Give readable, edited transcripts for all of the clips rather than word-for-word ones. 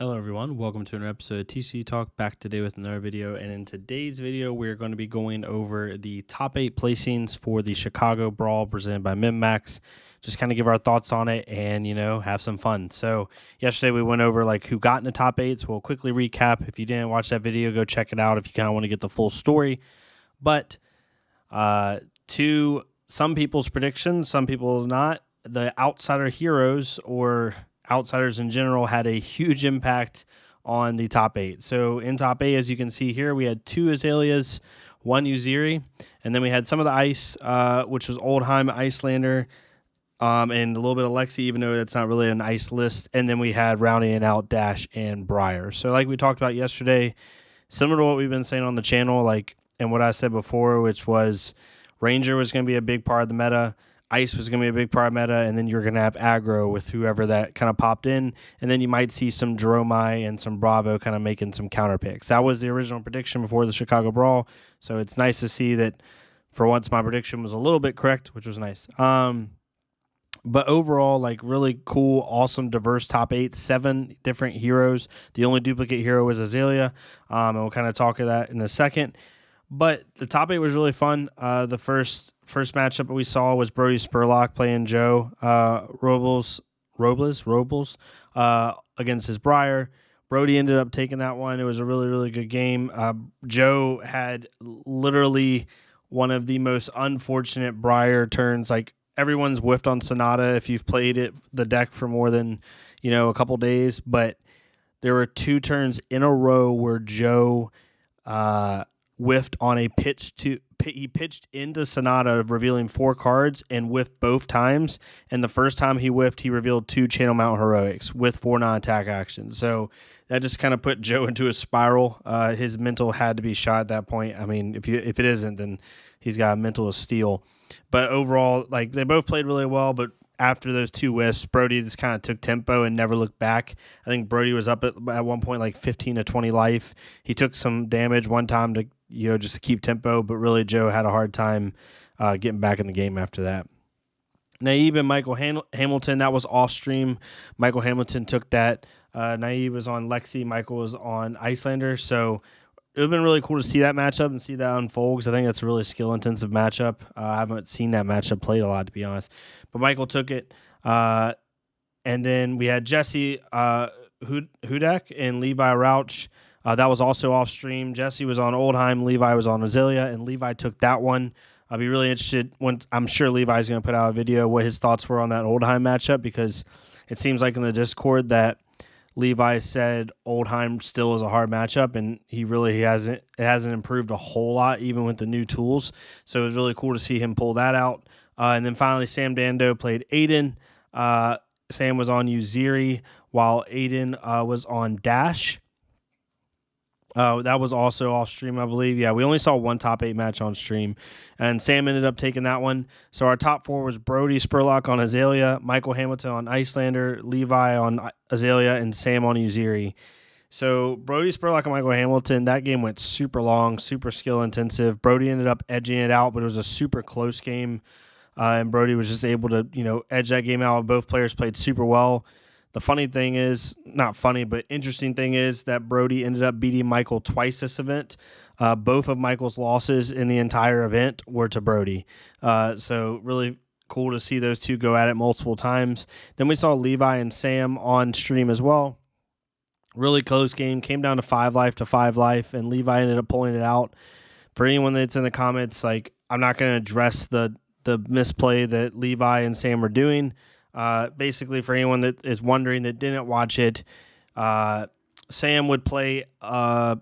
Hello everyone, welcome to another episode of TCG Talk, back today with another video. And in today's video, we're going to be going over the top 8 placings for the Chicago Brawl presented by MinMax. Just kind of give our thoughts on it and, have some fun. So yesterday we went over who got in the top 8, so we'll quickly recap. If you didn't watch that video, go check it out if you kind of want to get the full story. But to some people's predictions, some people not, the outsider heroes or outsiders in general had a huge impact on the top 8. So in top 8, as you can see here, we had 2 Azaleas, 1 Uziri, and then we had some of the ice, which was Oldheim, Icelander, and a little bit of Lexi, even though that's not really an ice list. And then we had rounding it out Dash and Briar. So like we talked about yesterday, similar to what we've been saying on the channel, and what I said before, which was Ranger was going to be a big part of the meta. Ice was going to be a big part of meta, and then you're going to have aggro with whoever that kind of popped in, and then you might see some Dromai and some Bravo kind of making some counter picks. That was the original prediction before the Chicago Brawl, so it's nice to see that for once my prediction was a little bit correct, which was nice. But overall, really cool, awesome, diverse top 8, 7 different heroes. The only duplicate hero was Azalea, and we'll kind of talk of that in a second. But the top 8 was really fun. The first matchup that we saw was Brody Spurlock playing Joe Robles against his Briar. Brody ended up taking that one. It was a really, really good game. Joe had literally one of the most unfortunate Briar turns. Everyone's whiffed on Sonata if you've played the deck for more than a couple days. But there were 2 turns in a row where Joe whiffed on a he pitched into Sonata, revealing 4 cards, and whiffed both times. And the first time he whiffed, he revealed 2 Channel Mount Heroics with 4 non-attack actions. So that just kind of put Joe into a spiral. His mental had to be shot at that point. I mean, if it isn't, then he's got a mental of steel. But overall, they both played really well, but after those 2 whiffs, Brody just kind of took tempo and never looked back. I think Brody was up at one point 15 to 20 life. He took some damage one time to just to keep tempo, but really Joe had a hard time getting back in the game after that. Naib and Michael Hamilton, that was off stream. Michael Hamilton took that. Naib was on Lexi, Michael was on Icelander. So it would have been really cool to see that matchup and see that unfold, because I think that's a really skill-intensive matchup. I haven't seen that matchup played a lot, to be honest. But Michael took it. And then we had Jesse Hudak and Levi Rauch. That was also off stream. Jesse was on Oldheim, Levi was on Azalea, and Levi took that one. I'll be really interested I'm sure Levi's going to put out a video what his thoughts were on that Oldheim matchup, because it seems like in the Discord that Levi said Oldheim still is a hard matchup, and it hasn't improved a whole lot even with the new tools. So it was really cool to see him pull that out. And then finally, Sam Dando played Aiden. Sam was on Uziri, while Aiden was on Dash. That was also off stream, I believe. Yeah, we only saw one top 8 match on stream, and Sam ended up taking that one. So our top 4 was Brody Spurlock on Azalea, Michael Hamilton on Icelander, Levi on Azalea, and Sam on Uziri. So Brody Spurlock and Michael Hamilton, that game went super long, super skill intensive. Brody ended up edging it out, but it was a super close game, and Brody was just able to edge that game out. Both players played super well. The funny thing is, not funny, but interesting thing is that Brody ended up beating Michael twice this event. Both of Michael's losses in the entire event were to Brody. So really cool to see those 2 go at it multiple times. Then we saw Levi and Sam on stream as well. Really close game. Came down to 5 life to 5 life, and Levi ended up pulling it out. For anyone that's in the comments, I'm not going to address the misplay that Levi and Sam were doing. Basically, for anyone that is wondering that didn't watch it, Sam would play a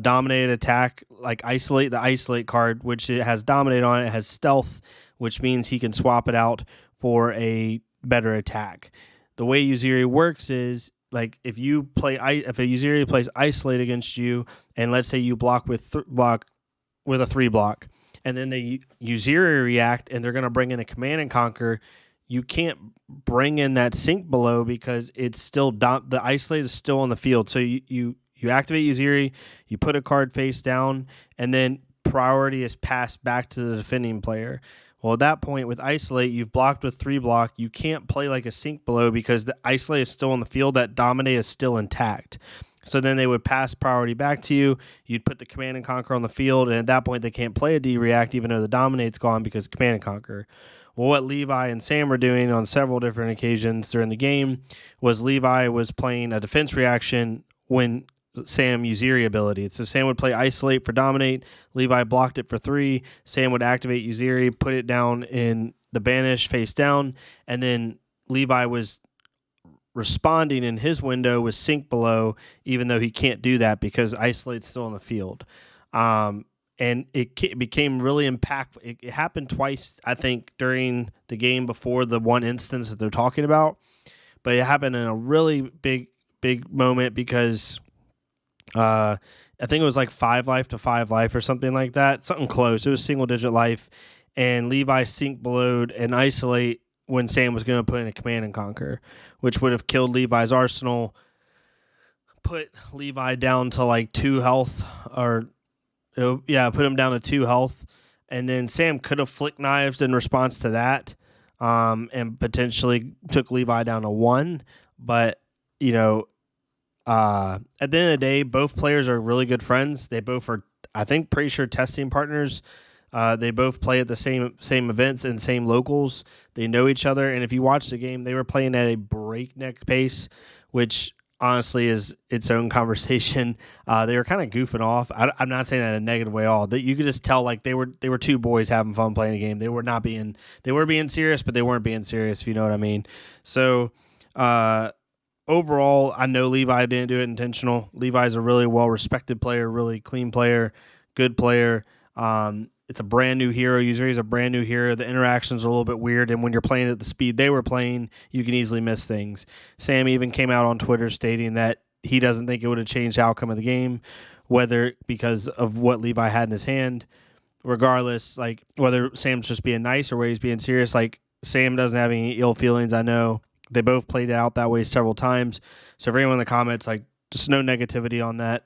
dominated attack, isolate, the isolate card, which it has dominate on it. It has stealth, which means he can swap it out for a better attack. The way Uziri works is if a Uziri plays isolate against you, and let's say you block with a 3 block, and then they Uziri react, and they're going to bring in a command and conquer. You can't bring in that sink below because it's still the isolate is still on the field. So you activate Uziri, you put a card face down, and then priority is passed back to the defending player. Well, at that point with Isolate, you've blocked with 3 block. You can't play like a Sink Below because the Isolate is still on the field. That Dominate is still intact. So then they would pass priority back to you. You'd put the Command and Conquer on the field, and at that point they can't play a D-React even though the Dominate's gone because Command and Conquer. Well, what Levi and Sam were doing on several different occasions during the game was Levi was playing a defense reaction when Sam Uziri ability. So Sam would play Isolate for Dominate. Levi blocked it for 3. Sam would activate Uziri, put it down in the Banish face down, and then Levi was responding in his window with Sink Below, even though he can't do that because Isolate's still on the field. And it became really impactful. It happened twice, I think, during the game before the one instance that they're talking about. But it happened in a really big moment because I think it was like 5 life to 5 life or something like that. Something close. It was single-digit life. And Levi Sink Belowed and Isolate when Sam was going to put in a Command and Conquer, which would have killed Levi's arsenal, put Levi down to like 2 health, or put him down to 2 health, and then Sam could have flick knives in response to that, and potentially took Levi down to 1. But at the end of the day, both players are really good friends. They both are, I think, pretty sure testing partners. They both play at the same events and same locals. They know each other, and if you watch the game, they were playing at a breakneck pace, which honestly is its own conversation. They were kind of goofing off. I'm not saying that in a negative way at all. That you could just tell like they were 2 boys having fun playing a game. They were being serious, but they weren't being serious, if you know what I mean. So overall, I know Levi didn't do it intentional. Levi's a really well-respected player, really clean player, good player. It's a brand new hero. Uziri's a brand new hero. The interactions are a little bit weird, and when you're playing at the speed they were playing, you can easily miss things. Sam even came out on Twitter stating that he doesn't think it would have changed the outcome of the game, whether because of what Levi had in his hand. Regardless, like whether Sam's just being nice or whether he's being serious, like Sam doesn't have any ill feelings. I know they both played it out that way several times. So for anyone in the comments, like just no negativity on that.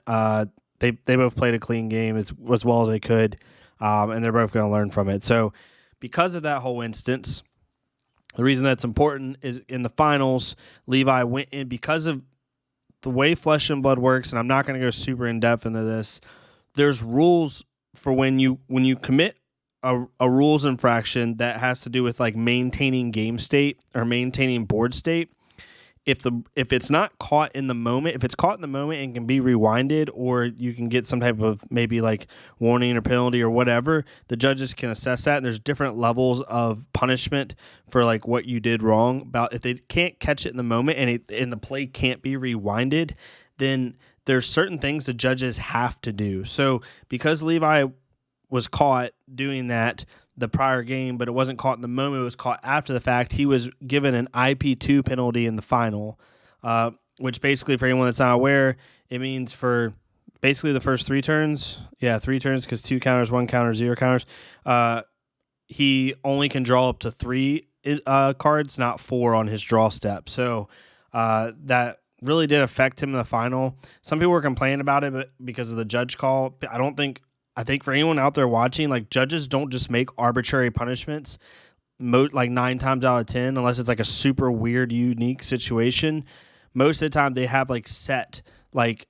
They both played a clean game as well as they could. And they're both going to learn from it. So because of that whole instance, the reason that's important is in the finals, Levi went in because of the way Flesh and Blood works, and I'm not going to go super in-depth into this. There's rules for when you commit a rules infraction that has to do with like maintaining game state or maintaining board state. If it's not caught in the moment, if it's caught in the moment and can be rewinded, or you can get some type of maybe like warning or penalty or whatever, the judges can assess that. And there's different levels of punishment for like what you did wrong. About if they can't catch it in the moment and the play can't be rewinded, then there's certain things the judges have to do. So because Levi was caught doing that the prior game, but it wasn't caught in the moment, it was caught after the fact, he was given an IP2 penalty in the final, which basically, for anyone that's not aware, it means for basically the first 3 turns, 3 turns, because 2 counters, 1 counter, 0 counters, he only can draw up to 3 cards, not 4 on his draw step. So that really did affect him in the final. Some people were complaining about it but because of the judge call. I think for anyone out there watching, like judges don't just make arbitrary punishments like 9 times out of 10, unless it's like a super weird, unique situation. Most of the time they have like set like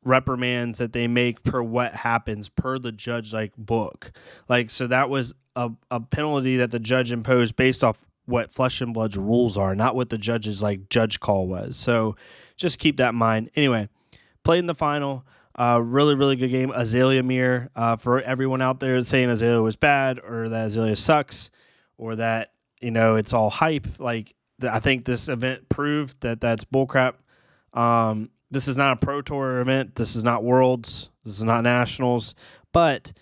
reprimands that they make per what happens per the judge like book. Like, so that was a penalty that the judge imposed based off what Flesh and Blood's rules are, not what the judge's like judge call was. So just keep that in mind. Anyway, played in the final. Really, really good game. Azalea Mirror, for everyone out there saying Azalea was bad or that Azalea sucks or that, it's all hype. Like, I think this event proved that that's bullcrap. This is not a Pro Tour event. This is not Worlds. This is not Nationals. But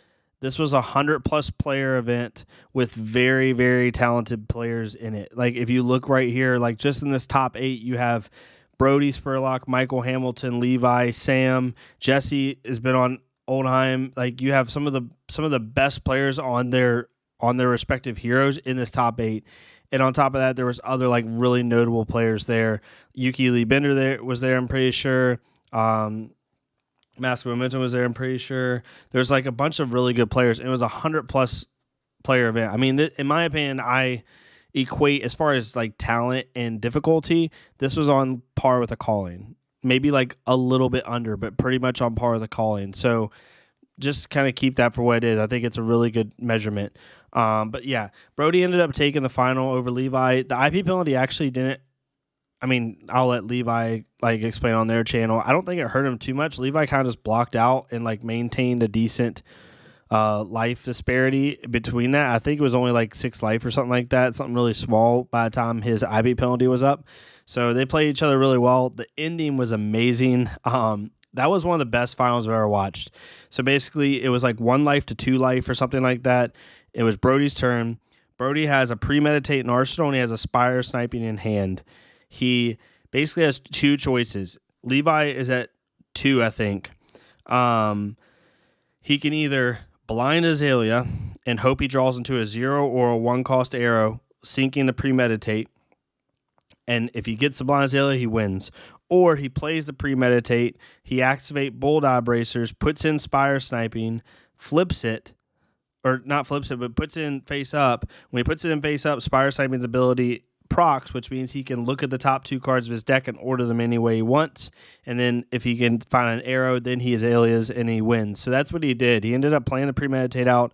this was a 100-plus player event with very, very talented players in it. Like, if you look right here, like just in this top 8, you have Brody Spurlock, Michael Hamilton, Levi, Sam, Jesse has been on Oldheim. Like, you have some of the best players on their respective heroes in this top 8. And on top of that, there was other like really notable players there. Yuki Lee Bender was there, I'm pretty sure. Mask of Momentum was there, I'm pretty sure. There's like a bunch of really good players. It was a 100-plus player event. I mean, in my opinion, I equate as far as like talent and difficulty, this was on par with a calling. Maybe like a little bit under, but pretty much on par with a calling. So just kind of keep that for what it is. I think it's a really good measurement. But yeah, Brody ended up taking the final over Levi. The IP penalty actually didn't. I mean, I'll let Levi like explain on their channel. I don't think it hurt him too much. Levi kind of just blocked out and like maintained a decent life disparity between that. I think it was only like 6 life or something like that, something really small by the time his IP penalty was up. So they played each other really well. The ending was amazing. That was one of the best finals I've ever watched. So basically, it was like 1 life to 2 life or something like that. It was Brody's turn. Brody has a premeditate in arsenal, and he has a spire sniping in hand. He basically has 2 choices. Levi is at 2, I think. He can either blind Azalea and hope he draws into a 0 or a 1-cost arrow, sinking the premeditate. And if he gets the blind Azalea, he wins. Or he plays the premeditate, he activates bold eye bracers, puts in spire sniping, flips it, or not flips it, but puts it in face up. When he puts it in face up, spire sniping's ability procs, which means he can look at the top 2 cards of his deck and order them any way he wants. And then if he can find an arrow, then he Azaleas and he wins. So that's what he did. He ended up playing the premeditate out,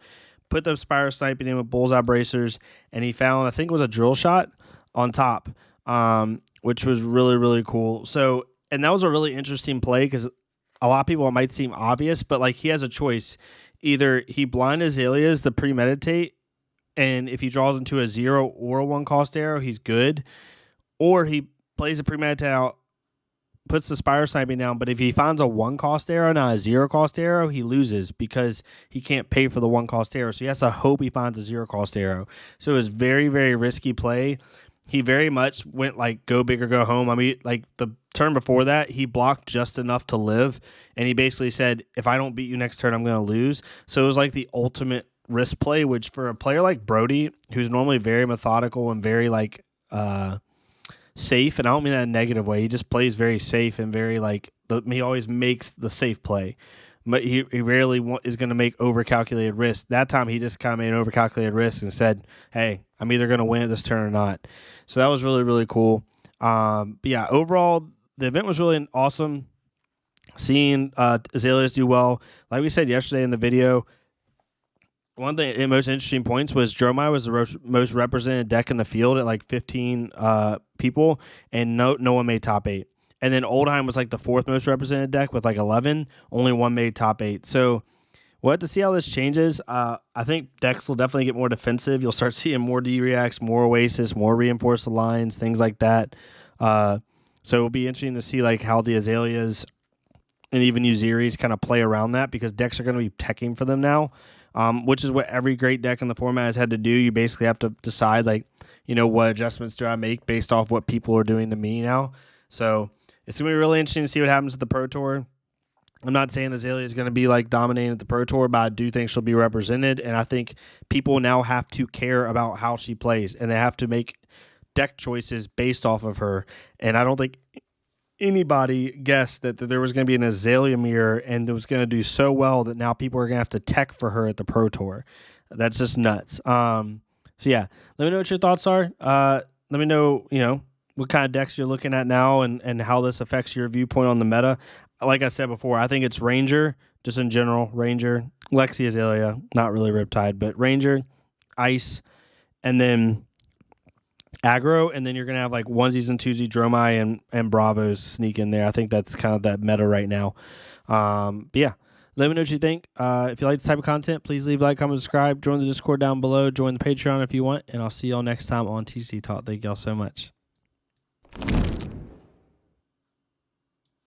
put the spire sniping in with bullseye bracers, and he found, I think it was a drill shot on top, which was really, really cool. So, and that was a really interesting play because a lot of people, it might seem obvious, but like he has a choice. Either he blind Azaleas the premeditate, and if he draws into a 0 or a 1-cost arrow, he's good. Or he plays a premeditate out, puts the spire sniping down, but if he finds a 1-cost arrow, not a 0-cost arrow, he loses because he can't pay for the 1-cost arrow. So he has to hope he finds a 0-cost arrow. So it was very, very risky play. He very much went like go big or go home. I mean, like the turn before that, he blocked just enough to live. And he basically said, if I don't beat you next turn, I'm going to lose. So it was like the ultimate risk play, which for a player like Brody, who's normally very methodical and very like safe, and I don't mean that in a negative way, he just plays very safe and very like, he always makes the safe play. But he rarely is going to make overcalculated risks. That time he just kind of made an overcalculated risk and said, hey, I'm either going to win at this turn or not. So that was really, really cool. But yeah, overall, the event was really awesome. Seeing Azaleas do well. Like we said yesterday in the video, one of the most interesting points was Dromai was the most represented deck in the field at like 15 people, and no one made top 8. And then Oldheim was like the 4th most represented deck with like 11. Only 1 made top 8. So we'll have to see how this changes. I think decks will definitely get more defensive. You'll start seeing more D-Reacts, more Oasis, more Reinforced Lines, things like that. So it'll be interesting to see like how the Azaleas and even Uziris kind of play around that, because decks are going to be teching for them now, which is what every great deck in the format has had to do. You basically have to decide like, what adjustments do I make based off what people are doing to me now. So it's going to be really interesting to see what happens at the Pro Tour. I'm not saying Azalea is going to be like dominating at the Pro Tour, but I do think she'll be represented. And I think people now have to care about how she plays, and they have to make deck choices based off of her. And I don't think anybody guessed that there was going to be an Azalea mirror and it was going to do so well that now people are going to have to tech for her at the Pro Tour. That's just nuts. So yeah, let me know what your thoughts are. Let me know, what kind of decks you're looking at now and how this affects your viewpoint on the meta. Like I said before, I think it's Ranger, just in general. Ranger, Lexi Azalea, not really Riptide, but Ranger, Ice, and then aggro, and then you're going to have like onesies and twosies, Dromai and Bravos sneak in there. I think that's kind of that meta right now. But yeah, let me know what you think. If you like this type of content, please leave a like, comment, subscribe, join the Discord down below, join the Patreon if you want, and I'll see y'all next time on TCG Talk. Thank y'all so much.